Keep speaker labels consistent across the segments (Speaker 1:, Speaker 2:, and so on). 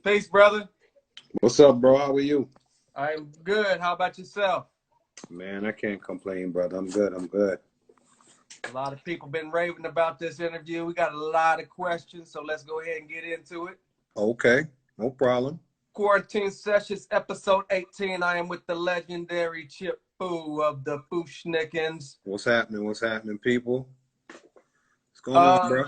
Speaker 1: Peace, brother.
Speaker 2: What's up, bro? How are you?
Speaker 1: I'm good. How about yourself?
Speaker 2: Man, I can't complain, brother. I'm good. I'm good.
Speaker 1: A lot of people been raving about this interview. We got a lot of questions, so let's go ahead and get into it.
Speaker 2: Okay, no problem.
Speaker 1: Quarantine Sessions, episode 18. I am with the legendary Chip Fu of the Fu-Schnickens.
Speaker 2: What's happening? What's happening, people? What's going on, bro?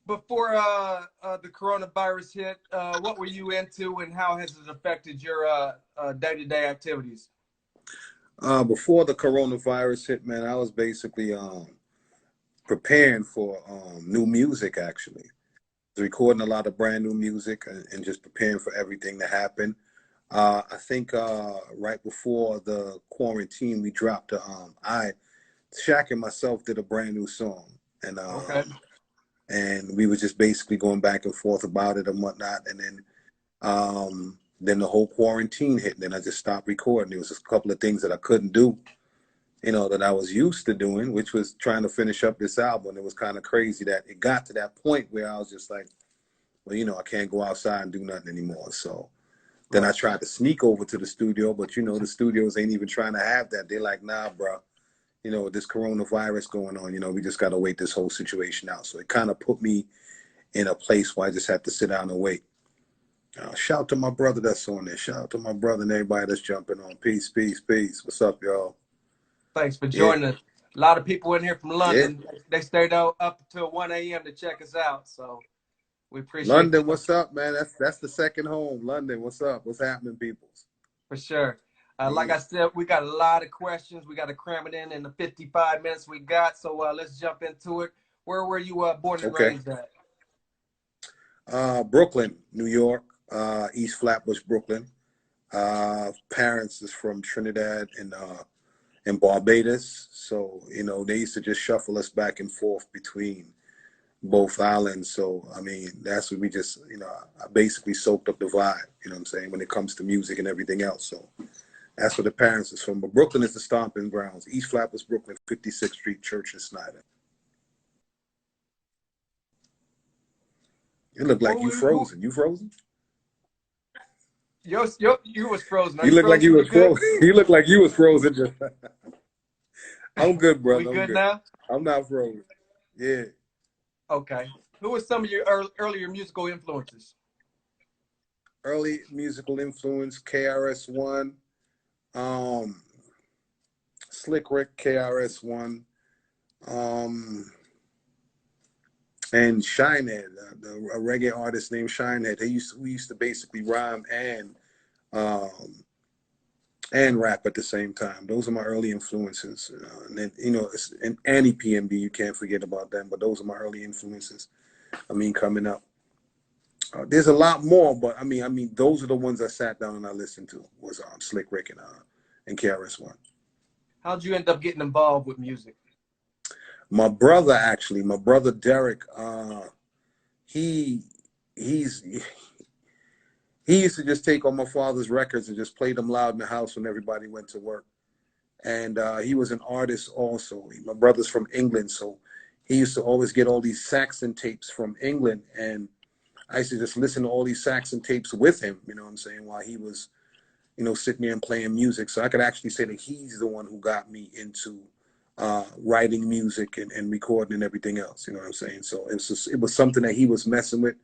Speaker 1: Before the coronavirus hit, what were you into and how has it affected your day-to-day activities?
Speaker 2: Before the coronavirus hit, man, I was basically preparing for new music, actually. I was recording a lot of brand new music and just preparing for everything to happen. I think right before the quarantine, we dropped Shaq and myself did a brand new song. And
Speaker 1: Okay.
Speaker 2: and we were just basically going back and forth about it and whatnot. And then the whole quarantine hit, and then I just stopped recording. There was a couple of things that I couldn't do, that I was used to doing, which was trying to finish up this album. It was kind of crazy that it got to that point where I was just like, well, I can't go outside and do nothing anymore. So then I tried to sneak over to the studio, but the studios ain't even trying to have that. They're like, nah, bro, this coronavirus going on, we just got to wait this whole situation out. So it kind of put me in a place where I just had to sit down and wait. Shout out to my brother that's on there. Shout out to my brother and everybody that's jumping on. Peace, peace, peace. What's up, y'all?
Speaker 1: Thanks for joining us. A lot of people in here from London.
Speaker 2: Yeah.
Speaker 1: They stayed up until 1 a.m. to check us out. So we appreciate
Speaker 2: London,
Speaker 1: that.
Speaker 2: what's up, man? That's the second home. London, what's up? What's happening, peoples?
Speaker 1: For sure. Like I said, we got a lot of questions. We got to cram it in the 55 minutes we got. So let's jump into it. Where were you born and raised at?
Speaker 2: Brooklyn, New York, East Flatbush, Brooklyn. Parents is from Trinidad and Barbados. So, they used to just shuffle us back and forth between both islands. So, I mean, that's what we just, I basically soaked up the vibe, what I'm saying, when it comes to music and everything else. So that's where the parents is from. But Brooklyn is the stomping grounds. East Flatbush, Brooklyn, 56th Street, Church and Snyder. It looked like you frozen. You frozen?
Speaker 1: You was frozen.
Speaker 2: You look like you was frozen. You look like you was frozen. I'm good, brother.
Speaker 1: We good now?
Speaker 2: I'm not frozen. Yeah.
Speaker 1: Okay. Who were some of your earlier musical influences?
Speaker 2: Early musical influence, KRS-One, Slick Rick, KRS-One, and Shinehead, a reggae artist named Shinehead. We used to basically rhyme and rap at the same time. Those are my early influences. And then, and Annie PMB, you can't forget about them, but those are my early influences. Coming up. There's a lot more, but I mean, those are the ones I sat down and I listened to was Slick Rick and KRS-One.
Speaker 1: How'd you end up getting involved with music?
Speaker 2: My brother Derek, he used to just take all my father's records and just play them loud in the house when everybody went to work. And he was an artist also. My brother's from England, so he used to always get all these Saxon tapes from England. And I used to just listen to all these Saxon tapes with him, while he was, sitting there and playing music. So I could actually say that he's the one who got me into writing music and recording and everything else, So it was something that he was messing with.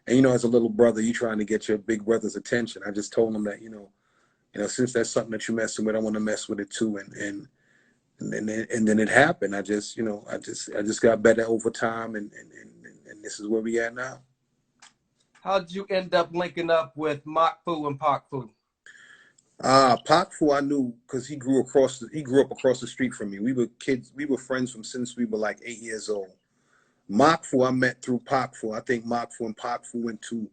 Speaker 2: And, as a little brother, you trying to get your big brother's attention. I just told him that, since that's something that you're messing with, I want to mess with it too. And then it happened. I just got better over time, and this is where we at now.
Speaker 1: How'd you end up linking up with Mock Fu and Pac Fu?
Speaker 2: Pac Fu I knew because he grew up across the street from me. We were kids. We were friends since we were like 8 years old. Mock Fu I met through Pac Fu. I think Mock Fu and Pac Fu went to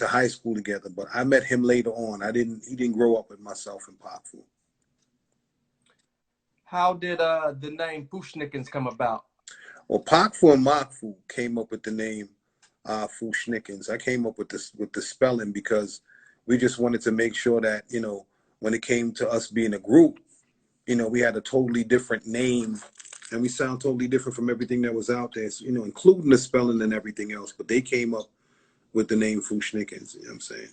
Speaker 2: high school together, but I met him later on. He didn't grow up with myself and Pac Fu.
Speaker 1: How did the name Fu-Schnickens come about?
Speaker 2: Well, Pac Fu and Mock Fu came up with the name Fu-Schnickens. I came up with the spelling because we just wanted to make sure that, when it came to us being a group, we had a totally different name and we sound totally different from everything that was out there, including the spelling and everything else. But they came up with the name Fu-Schnickens. You know what I'm saying?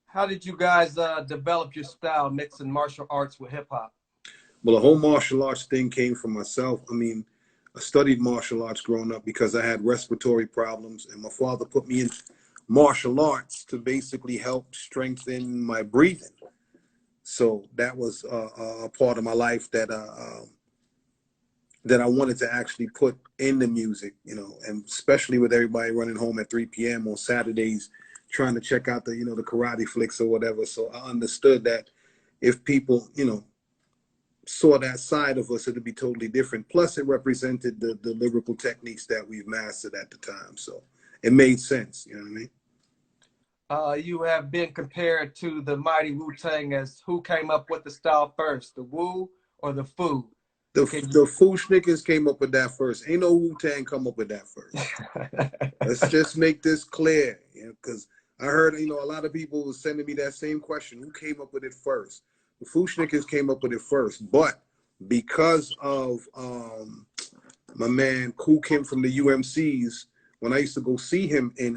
Speaker 1: How did you guys develop your style, mixing martial arts with hip hop?
Speaker 2: Well, the whole martial arts thing came from myself. I mean, I studied martial arts growing up because I had respiratory problems, and my father put me in martial arts to basically help strengthen my breathing. So that was a part of my life that that I wanted to actually put in the music, you know, and especially with everybody running home at 3 p.m. on Saturdays, trying to check out the, you know, the karate flicks or whatever. So I understood that if people, you know, saw that side of us, it'd be totally different. Plus, it represented the lyrical techniques that we've mastered at the time. So it made sense. You know what I mean?
Speaker 1: You have been compared to the mighty Wu-Tang as who came up with the style first, the Wu or the Fu?
Speaker 2: The Fu-Schnickens came up with that first. Ain't no Wu-Tang come up with that first. Let's just make this clear, you know, because I heard, you know, a lot of people was sending me that same question. Who came up with it first? The Fu-Schnickens came up with it first, but because of my man Kool Kim from the UMCs, when I used to go see him in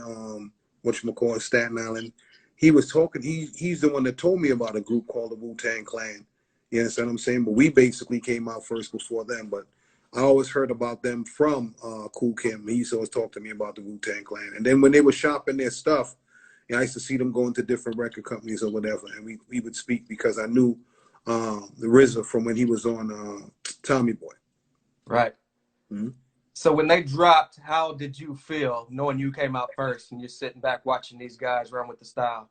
Speaker 2: whatchamacallit, Staten Island, he was talking, he's the one that told me about a group called the Wu-Tang Clan. You understand what I'm saying? But we basically came out first before them. But I always heard about them from Kool Kim. He used to always talk to me about the Wu-Tang Clan. And then when they were shopping their stuff, you know, I used to see them going to different record companies or whatever. And we would speak because I knew the RZA from when he was on Tommy Boy.
Speaker 1: Right.
Speaker 2: Mm-hmm.
Speaker 1: So when they dropped, how did you feel knowing you came out first and you're sitting back watching these guys run with the style?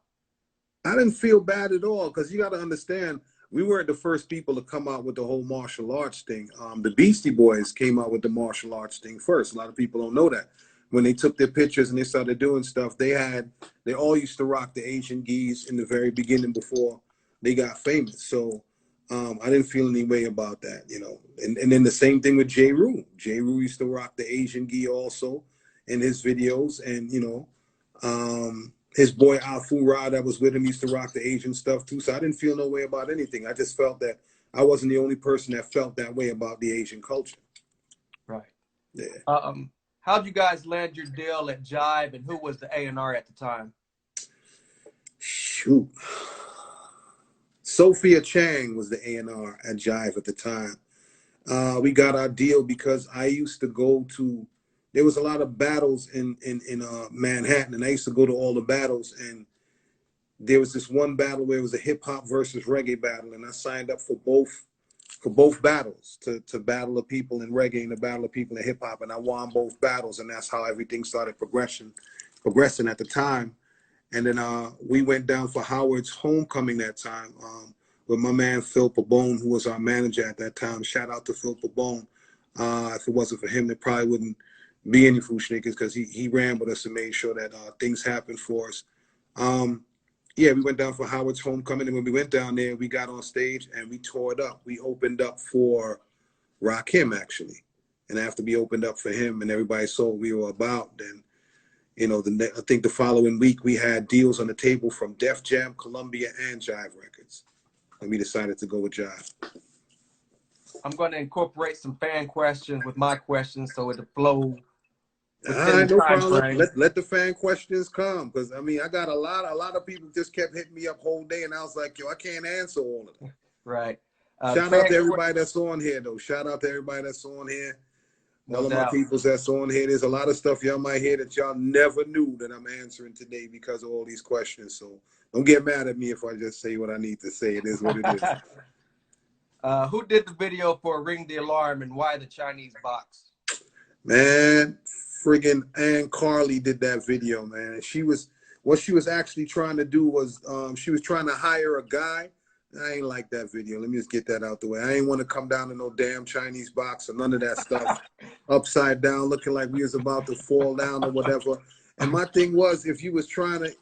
Speaker 2: I didn't feel bad at all because you got to understand, we weren't the first people to come out with the whole martial arts thing. The Beastie Boys came out with the martial arts thing first. A lot of people don't know that. When they took their pictures and they started doing stuff, they all used to rock the Asian gis in the very beginning before they got famous. So I didn't feel any way about that, you know. And then the same thing with J. Rue. J. Rue used to rock the Asian gi also in his videos. And, you know, his boy Afu Ra that was with him used to rock the Asian stuff too. So I didn't feel no way about anything. I just felt that I wasn't the only person that felt that way about the Asian culture.
Speaker 1: Right.
Speaker 2: Yeah.
Speaker 1: How'd you guys land your deal at Jive, and who was the A&R at the time?
Speaker 2: Shoot. Sophia Chang was the A&R at Jive at the time. We got our deal because I used to go to, there was a lot of battles in Manhattan, and I used to go to all the battles, and there was this one battle where it was a hip hop versus reggae battle, and I signed up for both battles to battle the people in reggae and the battle of people in hip hop, and I won both battles, and that's how everything started progressing at the time. And then we went down for Howard's homecoming that time with my man Phil Pabone, who was our manager at that time. Shout out to Phil Pabone. If it wasn't for him, there probably wouldn't be any Fu-Schnickens because he ran with us and made sure that things happened for us. Yeah, we went down for Howard's homecoming, and when we went down there, we got on stage and we tore it up. We opened up for Rakim, actually. And after we opened up for him and everybody saw what we were about, then, you know, I think the following week we had deals on the table from Def Jam, Columbia, and Jive Records. And we decided to go with Jive.
Speaker 1: I'm going to incorporate some fan questions with my questions so it'll flow
Speaker 2: within the no time problem. Let the fan questions come, because I mean I got a lot of people just kept hitting me up whole day, and I was like, yo, I can't answer all of them.
Speaker 1: Right.
Speaker 2: Shout out to everybody that's on here though. Shout out to everybody that's on here. All of my peoples that's on here. There's a lot of stuff y'all might hear that y'all never knew that I'm answering today because of all these questions. So don't get mad at me if I just say what I need to say. It is what it is.
Speaker 1: Who did the video for Ring the Alarm, and why the Chinese box?
Speaker 2: Man, friggin' Ann Carly did that video, man. What she was actually trying to do was she was trying to hire a guy. I ain't like that video. Let me just get that out the way. I ain't want to come down to no damn Chinese box or none of that stuff. Upside down, looking like we was about to fall down or whatever. And my thing was, if you was trying to,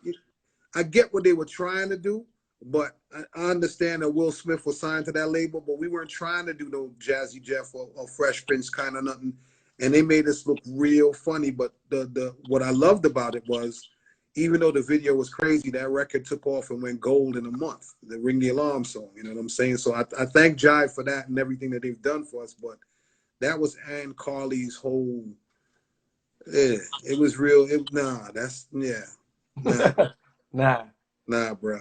Speaker 2: I get what they were trying to do, but I understand that Will Smith was signed to that label, but we weren't trying to do no Jazzy Jeff or Fresh Prince kind of nothing. And they made us look real funny. But what I loved about it was, even though the video was crazy, that record took off and went gold in a month. The Ring the Alarm song, you know what I'm saying? So I thank Jive for that and everything that they've done for us. But that was Ann Carly's whole Yeah, it was real. Nah, that's nah,
Speaker 1: Nah.
Speaker 2: nah, bro.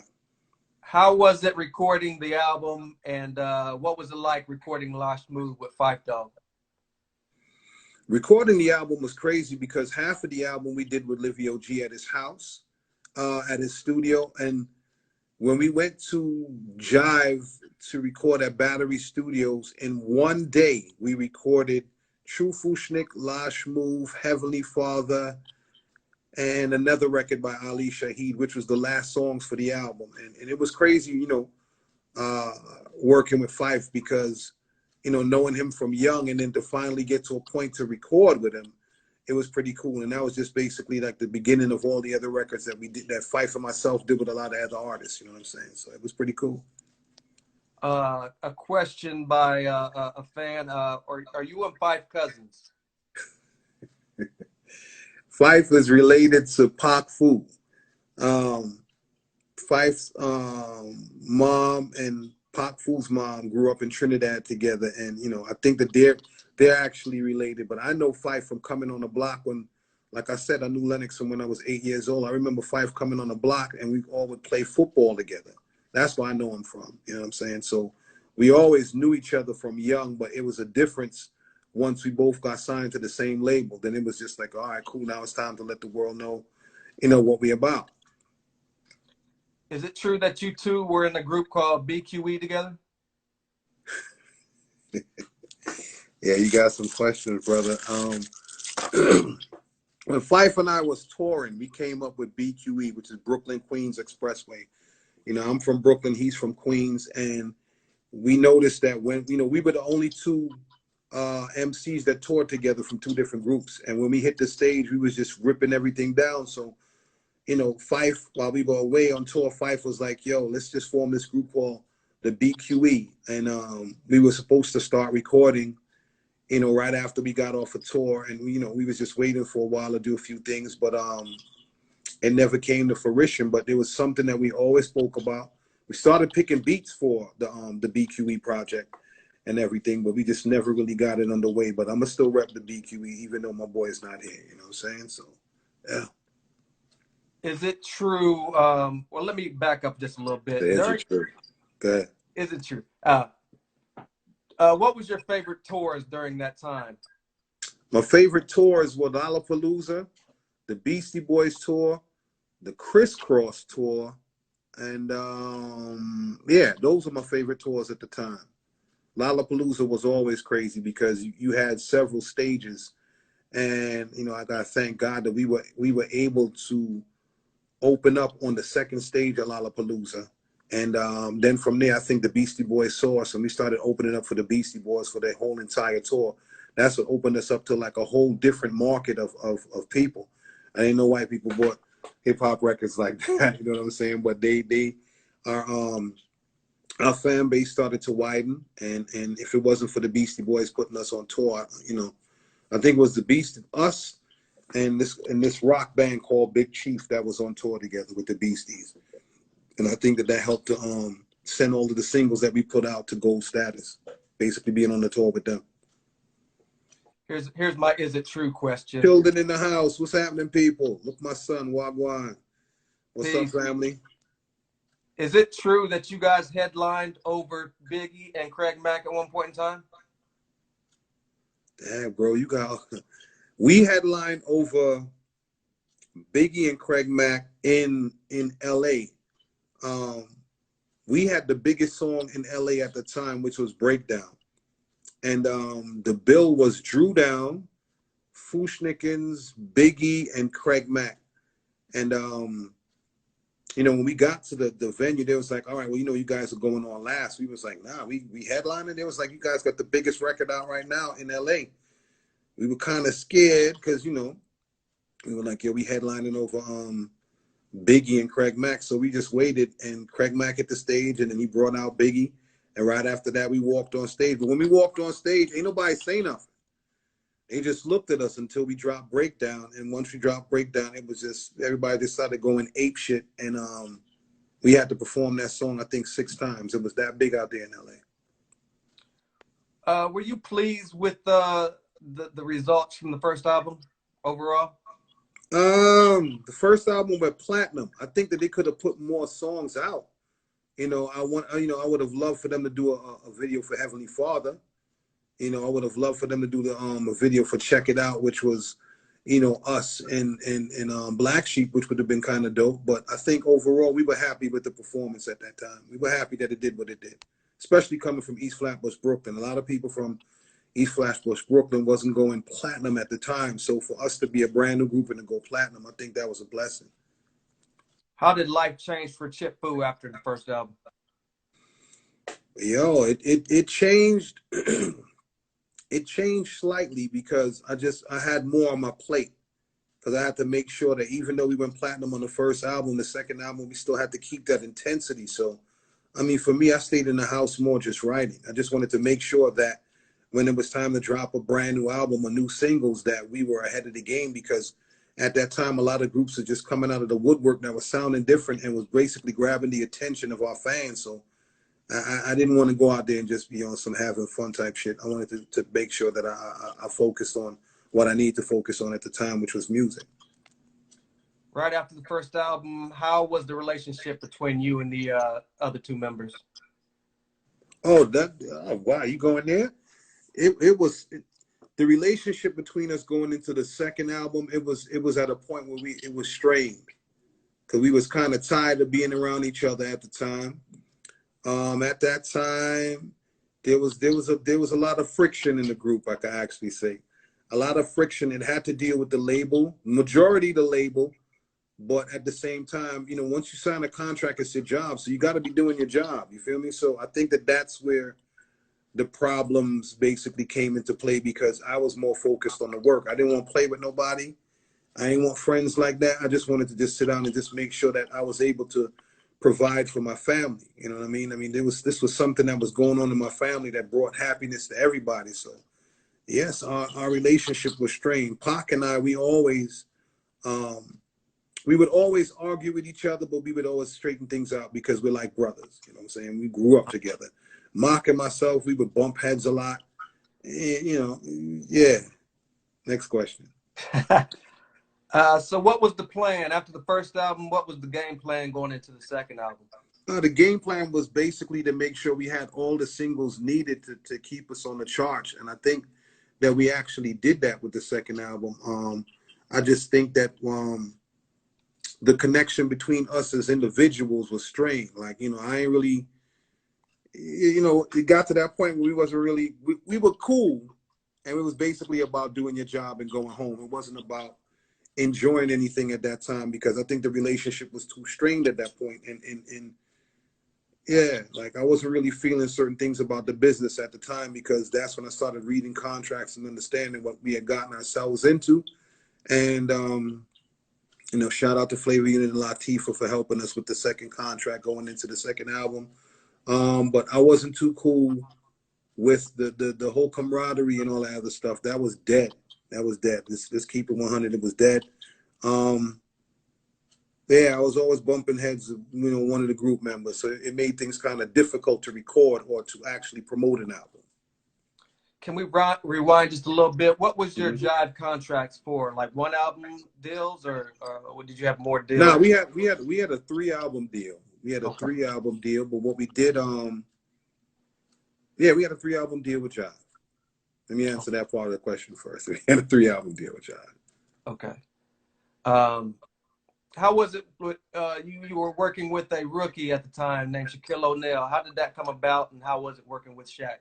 Speaker 1: How was it recording the album, and what was it like recording Lost Move with Fife Dog?
Speaker 2: Recording the album was crazy because half of the album we did with Livio G at his house, at his studio, and when we went to Jive to record at Battery Studios, in one day we recorded True Fu-Schnick, Lash Move, Heavenly Father, and another record by Ali Shaheed, which was the last songs for the album. And it was crazy, working with Fife because, knowing him from young and then to finally get to a point to record with him, it was pretty cool. And that was just basically like the beginning of all the other records that we did, that Fife and myself did with a lot of other artists, you know what I'm saying? So it was pretty cool.
Speaker 1: A question by a fan, are you and Fife cousins?
Speaker 2: Fife is related to Pac Fu. Fife's mom and Pac Fu's mom grew up in Trinidad together, and I think that they're actually related. But I know Fife from coming on the block when, like I said, I knew Lennox from when I was 8 years old. I remember Fife coming on the block, and we all would play football together. That's where I know him from. You know what I'm saying? So we always knew each other from young, but it was a difference once we both got signed to the same label. Then it was just like, all right, cool. Now it's time to let the world know, what we about.
Speaker 1: Is it true that you two were in a group called BQE together?
Speaker 2: Yeah, you got some questions, brother. When Fife and I was touring, we came up with BQE, which is Brooklyn Queens Expressway. I'm from Brooklyn, he's from Queens, and we noticed that when, we were the only two MCs that toured together from two different groups. And when we hit the stage, we was just ripping everything down. So, Fife, while we were away on tour, Fife was like, yo, let's just form this group called the BQE. And we were supposed to start recording, right after we got off a tour. And, we was just waiting for a while to do a few things, but it never came to fruition. But there was something that we always spoke about. We started picking beats for the BQE project and everything, but we just never really got it underway. But I'm going to still rep the BQE, even though my boy's not here, you know what I'm saying? So, yeah.
Speaker 1: Is it true? Well, let me back up just a little bit.
Speaker 2: Is it true? Go ahead.
Speaker 1: Is it true? What was your favorite tours during that time?
Speaker 2: My favorite tours were Lollapalooza, the Beastie Boys tour, the Crisscross tour, and yeah, those are my favorite tours at the time. Lollapalooza was always crazy because you had several stages, and I gotta thank God that we were able to open up on the second stage at Lollapalooza. And then from there, I think the Beastie Boys saw us, and we started opening up for the Beastie Boys for their whole entire tour. That's what opened us up to like a whole different market of people. I didn't know white people bought hip hop records like that. You know what I'm saying? But they our fan base started to widen, and if it wasn't for the Beastie Boys putting us on tour, I think it was us and this rock band called Big Chief that was on tour together with the Beasties. And I think that helped to send all of the singles that we put out to gold status, basically being on the tour with them.
Speaker 1: Here's my is it true question.
Speaker 2: Children in the house, what's happening, people? Look, my son, Wagwan. What's
Speaker 1: Peace.
Speaker 2: up, family?
Speaker 1: Is it true that you guys headlined over Biggie and Craig Mack at one point in time?
Speaker 2: Damn, bro, we headlined over Biggie and Craig Mack in LA. We had the biggest song in LA at the time, which was Breakdown. And the bill was Drew Down, Fu-Schnickens, Biggie, and Craig Mack. And, when we got to the venue, they was like, all right, well, you guys are going on last. We was like, nah, we headlined, and they was like, you guys got the biggest record out right now in LA. We were kind of scared because, we were like, yeah, we headlining over Biggie and Craig Mack. So we just waited, and Craig Mack hit the stage, and then he brought out Biggie. And right after that, we walked on stage. But when we walked on stage, ain't nobody say nothing. They just looked at us until we dropped Breakdown. And once we dropped Breakdown, it was just, everybody just started going ape shit. And we had to perform that song, I think, 6 times. It was that big out there in LA.
Speaker 1: Were you pleased with the results from the first album? overall?
Speaker 2: The first album went platinum. I think that they could have put more songs out. I would have loved for them to do a video for Heavenly Father. I would have loved for them to do a video for Check It Out, which was, us and Black Sheep, which would have been kind of dope. But I think overall we were happy with the performance at that time. We were happy that it did what it did, especially coming from East Flatbush, Brooklyn. A lot of people from East Flatbush, Brooklyn wasn't going platinum at the time. So for us to be a brand new group and to go platinum, I think that was a blessing.
Speaker 1: How did life change for Chip Fu after the first album?
Speaker 2: Yo, it changed. It changed slightly because I had more on my plate, because I had to make sure that even though we went platinum on the first album, the second album, we still had to keep that intensity. So, I mean, for me, I stayed in the house more just writing. I just wanted to make sure that when it was time to drop a brand new album or new singles, that we were ahead of the game, because at that time, a lot of groups were just coming out of the woodwork that was sounding different and was basically grabbing the attention of our fans. So I didn't want to go out there and just be on some having fun type shit. I wanted to make sure that I focused on what I need to focus on at the time, which was music.
Speaker 1: Right after the first album, how was the relationship between you and the other two members?
Speaker 2: Oh, wow, you going there? It was the relationship between us going into the second album. It was at a point where it was strained, because we was kind of tired of being around each other at the time. At that time, there was a lot of friction in the group. I could actually say, a lot of friction. It had to deal with the label, majority the label, but at the same time, once you sign a contract, it's your job, so you got to be doing your job. You feel me? So I think that's where the problems basically came into play, because I was more focused on the work. I didn't want to play with nobody. I didn't want friends like that. I just wanted to just sit down and just make sure that I was able to provide for my family. You know what I mean? I mean, this was something that was going on in my family that brought happiness to everybody. So yes, our relationship was strained. Pac and I, we would always argue with each other, but we would always straighten things out because we're like brothers. You know what I'm saying? We grew up together. Mark and myself, we would bump heads a lot. And, yeah. Next question.
Speaker 1: So what was the plan after the first album? What was the game plan going into the second album?
Speaker 2: The game plan was basically to make sure we had all the singles needed to keep us on the charts. And I think that we actually did that with the second album. I just think that the connection between us as individuals was strained. Like, I ain't really, it got to that point where we wasn't really, we were cool. And it was basically about doing your job and going home. It wasn't about enjoying anything at that time, because I think the relationship was too strained at that point. And yeah, like I wasn't really feeling certain things about the business at the time, because that's when I started reading contracts and understanding what we had gotten ourselves into. And, shout out to Flavor Unit and Latifah for helping us with the second contract going into the second album. But I wasn't too cool with the whole camaraderie and all that other stuff. That was dead. That was dead. Let's keep it 100. It was dead. Yeah, I was always bumping heads of, one of the group members. So it made things kind of difficult to record or to actually promote an album.
Speaker 1: Can we rewind just a little bit? What was your Jive contracts for? Like one album deals, or did you have more deals?
Speaker 2: No, we had a 3-album deal. We had a 3-album deal, but what we did, we had a 3-album deal with Jive. Let me answer that part of the question first. We had a 3-album deal with Jive.
Speaker 1: Okay. How was it with you were working with a rookie at the time named Shaquille O'Neal? How did that come about, and how was it working with Shaq?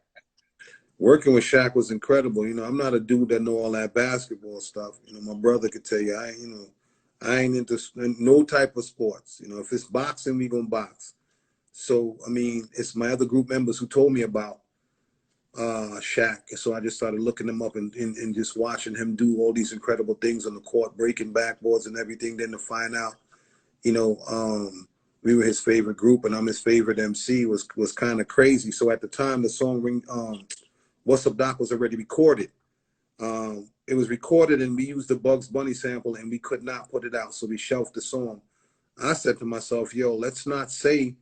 Speaker 2: Working with Shaq was incredible. I'm not a dude that know all that basketball stuff. My brother could tell you, I ain't into no type of sports. If it's boxing, we gonna box. So, I mean, it's my other group members who told me about Shaq. So I just started looking him up and just watching him do all these incredible things on the court, breaking backboards and everything. Then to find out, we were his favorite group and I'm his favorite MC was kind of crazy. So at the time, the song What's Up Doc was already recorded. It was recorded and we used the Bugs Bunny sample and we could not put it out. So we shelved the song. I said to myself, yo, let's not say